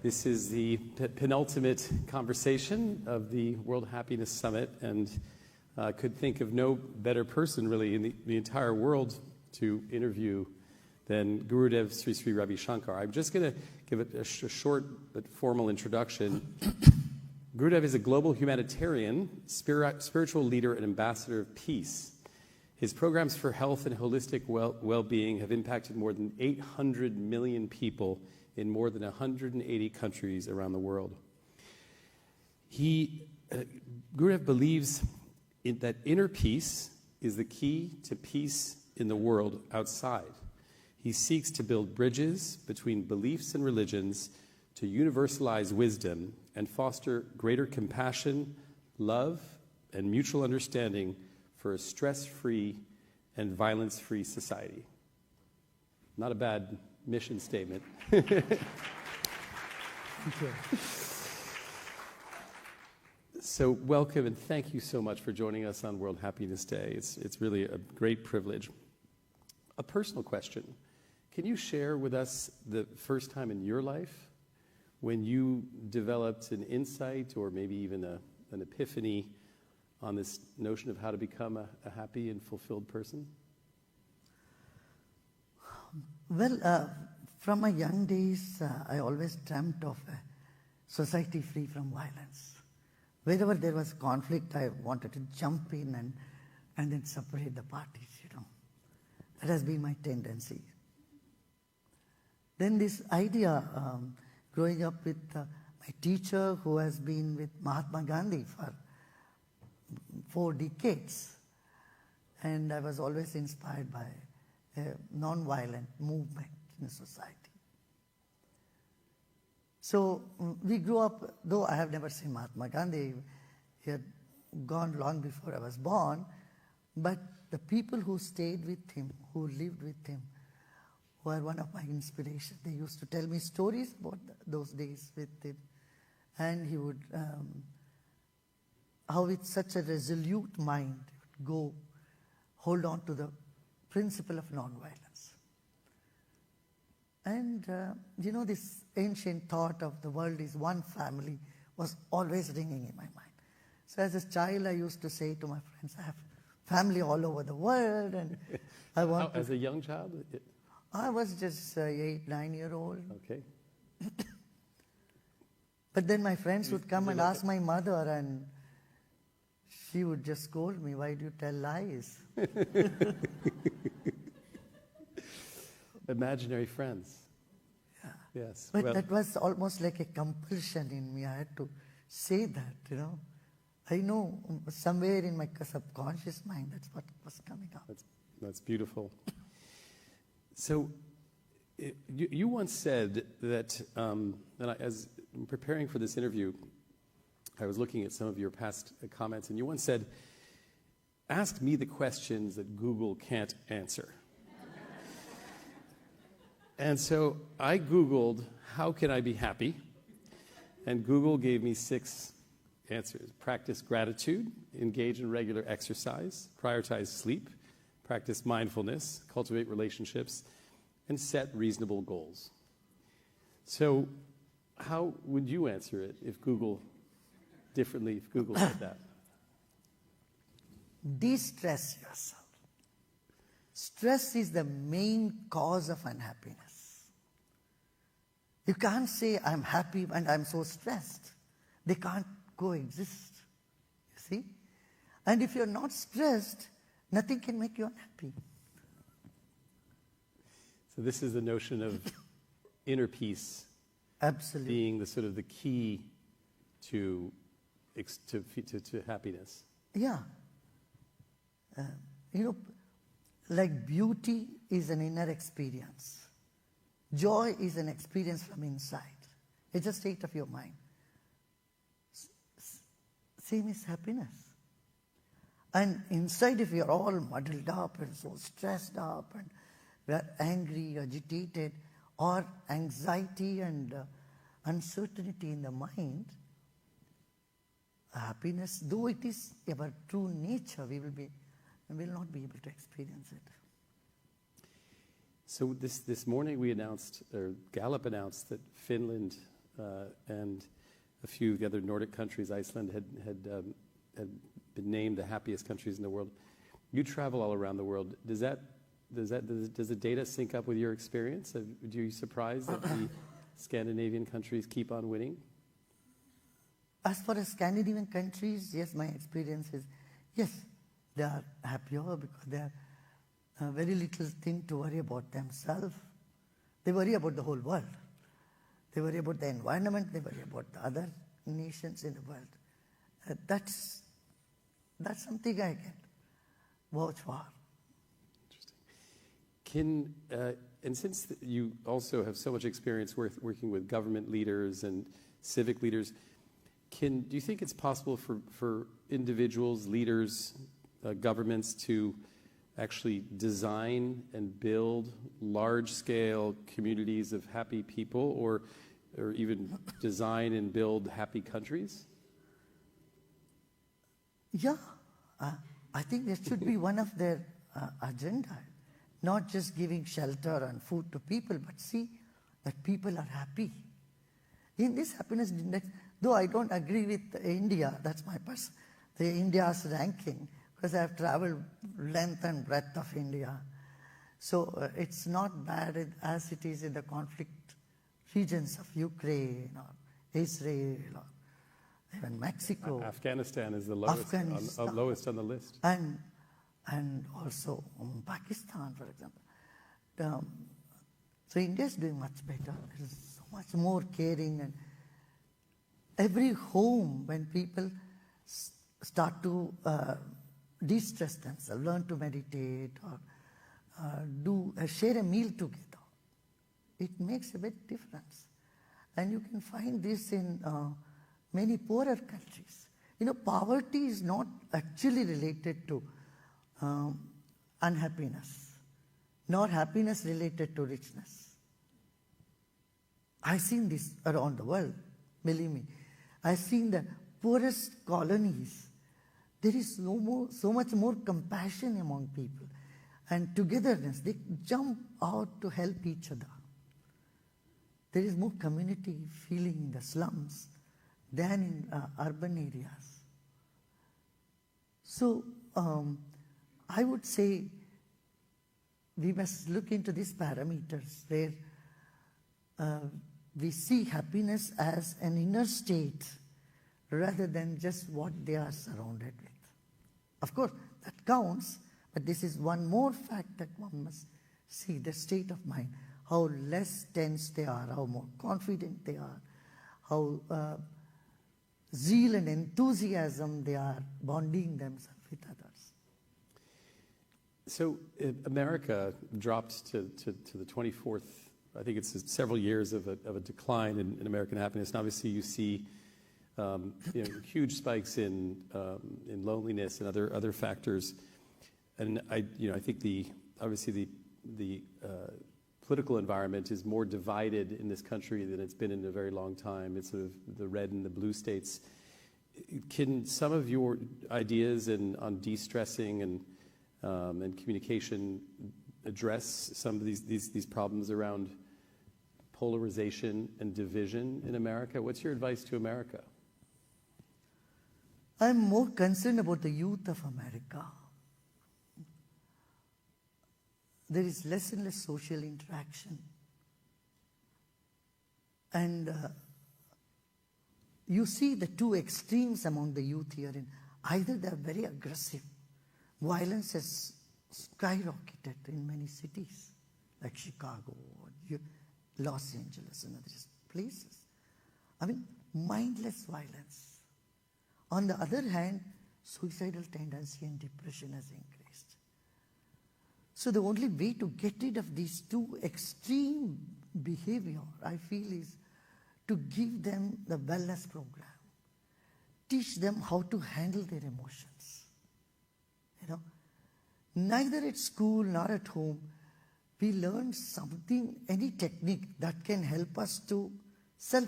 This is the penultimate conversation of the World Happiness Summit, and could think of no better person really in the entire world to interview than Gurudev Sri Sri Ravi Shankar. I'm just going to give it a short but formal introduction. Gurudev is a global humanitarian, spiritual leader, and ambassador of peace. His programs for health and holistic well-being have impacted more than 800 million people in more than 180 countries around the world. Gurudev believes that inner peace is the key to peace in the world outside. He seeks to build bridges between beliefs and religions to universalize wisdom and foster greater compassion, love, and mutual understanding for a stress-free and violence-free society. Not a bad mission statement. Thank you. So welcome and thank you so much for joining us on World Happiness Day. It's really a great privilege. A personal question. Can you share with us the first time in your life when you developed an insight or maybe even an epiphany on this notion of how to become a happy and fulfilled person? Well, from my young days, I always dreamt of a society free from violence. Wherever there was conflict, I wanted to jump in and then separate the parties, That has been my tendency. Then this idea, growing up with my teacher who has been with Mahatma Gandhi for 4 decades, and I was always inspired by a non-violent movement in society. So we grew up, though I have never seen Mahatma Gandhi, he had gone long before I was born, but the people who stayed with him, who lived with him, were one of my inspirations. They used to tell me stories about those days with him, and he would, how with such a resolute mind, he would go hold on to the principle of non-violence. And, this ancient thought of the world is one family was always ringing in my mind. So as a child, I used to say to my friends, I have family all over the world, and I want As a young child? I was just 8, 9-year-old. Okay. But then my friends would come and ask my mother, and she would just scold me, why do you tell lies? Imaginary friends. Yeah. Yes. But that was almost like a compulsion in me. I had to say that, I know somewhere in my subconscious mind that's what was coming up. That's beautiful. So you once said that, as preparing for this interview, I was looking at some of your past comments, and you once said, ask me the questions that Google can't answer. And so I Googled, how can I be happy? And Google gave me 6 answers. Practice gratitude, engage in regular exercise, prioritize sleep, practice mindfulness, cultivate relationships, and set reasonable goals. So how would you answer it if Google said that? De-stress yourself. Stress is the main cause of unhappiness. You can't say, I'm happy and I'm so stressed. They can't coexist. You see? And if you're not stressed, nothing can make you unhappy. So this is the notion of inner peace. Absolutely. Being the sort of the key to happiness. Yeah. Like beauty is an inner experience. Joy is an experience from inside. It's a state of your mind. Same is happiness. And inside, if you're all muddled up and so stressed up and we're angry, agitated, or anxiety and uncertainty in the mind, happiness, though it is our true nature, we will not be able to experience it. So this morning Gallup announced that Finland and a few of the other Nordic countries. Iceland had been named the happiest countries in the world. You travel all around the world. Does the data sync up with your experience? Are you surprised that the Scandinavian countries keep on winning? As far as Scandinavian countries, yes, my experience is, yes, they are happier because they have very little thing to worry about themselves. They worry about the whole world. They worry about the environment. They worry about the other nations in the world. That's something I can vouch for. Interesting. And since you also have so much experience working with government leaders and civic leaders, do you think it's possible for individuals, leaders, governments to actually design and build large-scale communities of happy people, or even design and build happy countries? Yeah, I think that should be one of their agenda. Not just giving shelter and food to people, but see that people are happy. In this happiness index, though I don't agree with India, that's my the India's ranking, because I have traveled length and breadth of India. So it's not bad as it is in the conflict regions of Ukraine or Israel or even Mexico. Afghanistan is the lowest on the list. And also Pakistan, for example. So India is doing much better. There is so much more caring, and every home, when people start to de-stress themselves, learn to meditate or share a meal together, it makes a big difference. And you can find this in many poorer countries. Poverty is not actually related to unhappiness, nor happiness related to richness. I've seen this around the world, believe me. I've seen the poorest colonies. There is so much more compassion among people and togetherness. They jump out to help each other. There is more community feeling in the slums than in urban areas. So I would say we must look into these parameters where we see happiness as an inner state rather than just what they are surrounded with. Of course, that counts, but this is one more fact that one must see, the state of mind, how less tense they are, how more confident they are, how zeal and enthusiasm they are bonding themselves with others. So America dropped to the 24th, I think it's several years of a decline in American happiness. And obviously you see huge spikes in loneliness and other factors. And I think the political environment is more divided in this country than it's been in a very long time. It's sort of the red and the blue states. Can some of your ideas on de-stressing and communication address some of these problems around polarization and division in America? What's your advice to America? I'm more concerned about the youth of America. There is less and less social interaction. And you see the two extremes among the youth here. Either they are very aggressive. Violence has skyrocketed in many cities, like Chicago or Los Angeles and other places. I mean, mindless violence. On the other hand, suicidal tendency and depression has increased. So the only way to get rid of these two extreme behavior, I feel, is to give them the wellness program. Teach them how to handle their emotions. Neither at school nor at home, we learn something, any technique that can help us to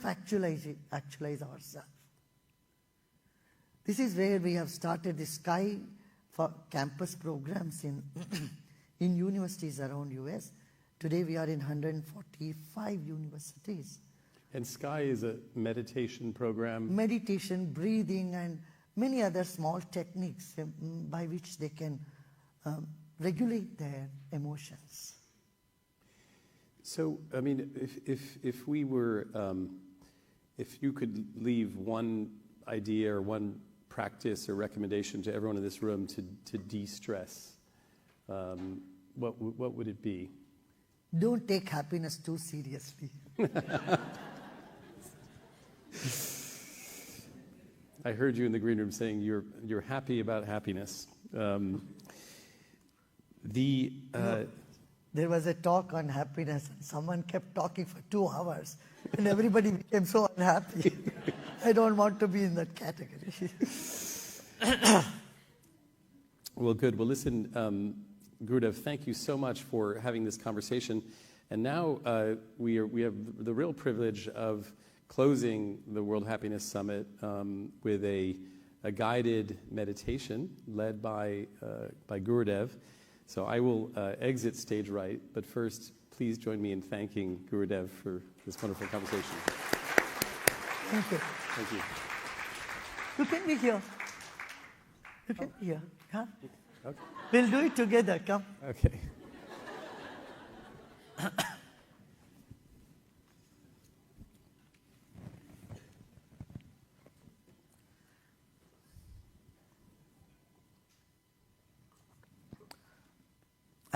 actualize ourselves. This is where we have started the Sky for campus programs in universities around US. Today we are in 145 universities. And Sky is a meditation program. Meditation, breathing, and many other small techniques by which they can regulate their emotions. So, I mean, if we were, if you could leave one idea or one practice or recommendation to everyone in this room to de-stress, what would it be? Don't take happiness too seriously. I heard you in the green room saying you're happy about happiness. There was a talk on happiness, and someone kept talking for 2 hours, and everybody became so unhappy. I don't want to be in that category. Well, good. Well, listen, Gurudev, thank you so much for having this conversation. And now we have the real privilege of closing the World Happiness Summit with a guided meditation led by Gurudev. So I will exit stage right, but first, please join me in thanking Gurudev for this wonderful conversation. Thank you. Thank you. You can be here. You can be here. Huh? Okay. We'll do it together. Come. Okay.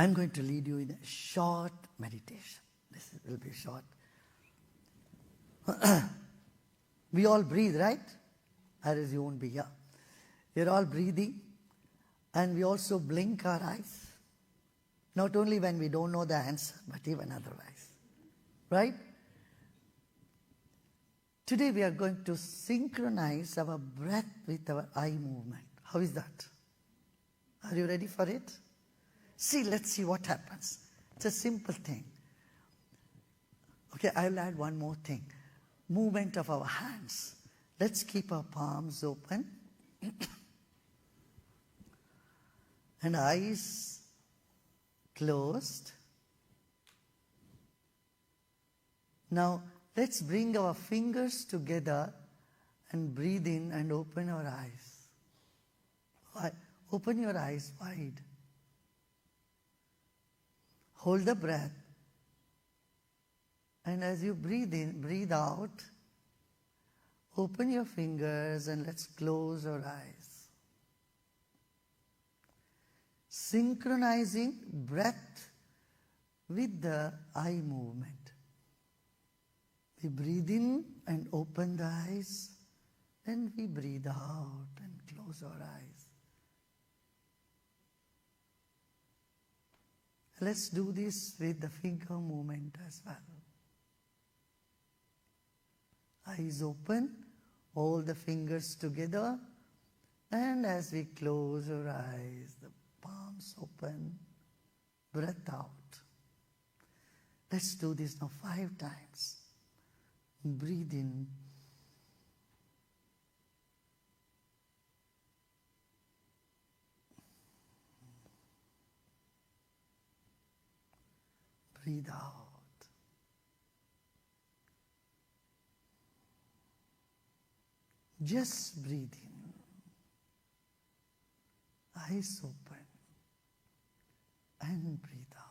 I'm going to lead you in a short meditation. This will be short. We all breathe, right? Otherwise you won't be here. We're all breathing, and we also blink our eyes. Not only when we don't know the answer, but even otherwise. Right? Today we are going to synchronize our breath with our eye movement. How is that? Are you ready for it? See, let's see what happens. It's a simple thing. Okay, I'll add one more thing. Movement of our hands. Let's keep our palms open. And eyes closed. Now, let's bring our fingers together and breathe in and open our eyes. Open your eyes wide. Hold the breath. And as you breathe in, breathe out, open your fingers and let's close our eyes. Synchronizing breath with the eye movement. We breathe in and open the eyes, then we breathe out and close our eyes. Let's do this with the finger movement as well. Eyes open, all the fingers together, and as we close our eyes, the palms open, breath out. Let's do this now 5 times. Breathe in. Breathe out. Just breathe in. Eyes open. And breathe out.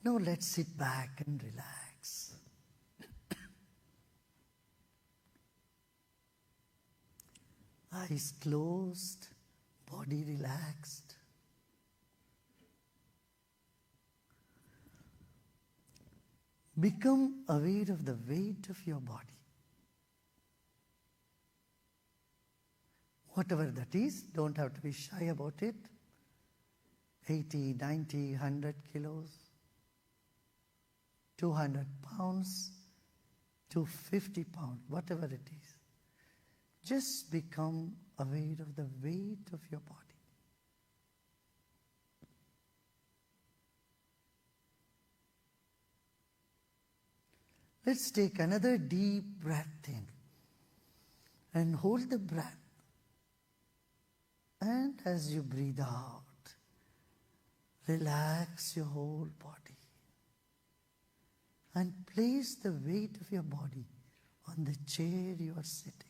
Now let's sit back and relax. Eyes closed, body relaxed. Become aware of the weight of your body. Whatever that is, don't have to be shy about it. 80, 90, 100 kilos, 200 pounds, 250 pounds, whatever it is. Just become aware of the weight of your body. Let's take another deep breath in and hold the breath. And as you breathe out, relax your whole body and place the weight of your body on the chair you are sitting.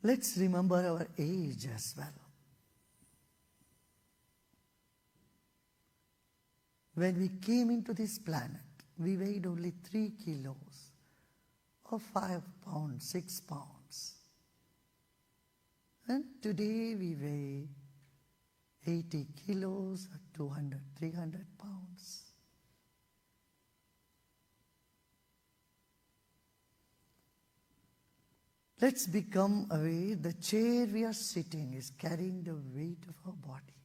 Let's remember our age as well. When we came into this planet, we weighed only 3 kilos or 5 pounds, 6 pounds. And today we weigh 80 kilos or 200, 300 pounds. Let's become aware the chair we are sitting is carrying the weight of our body.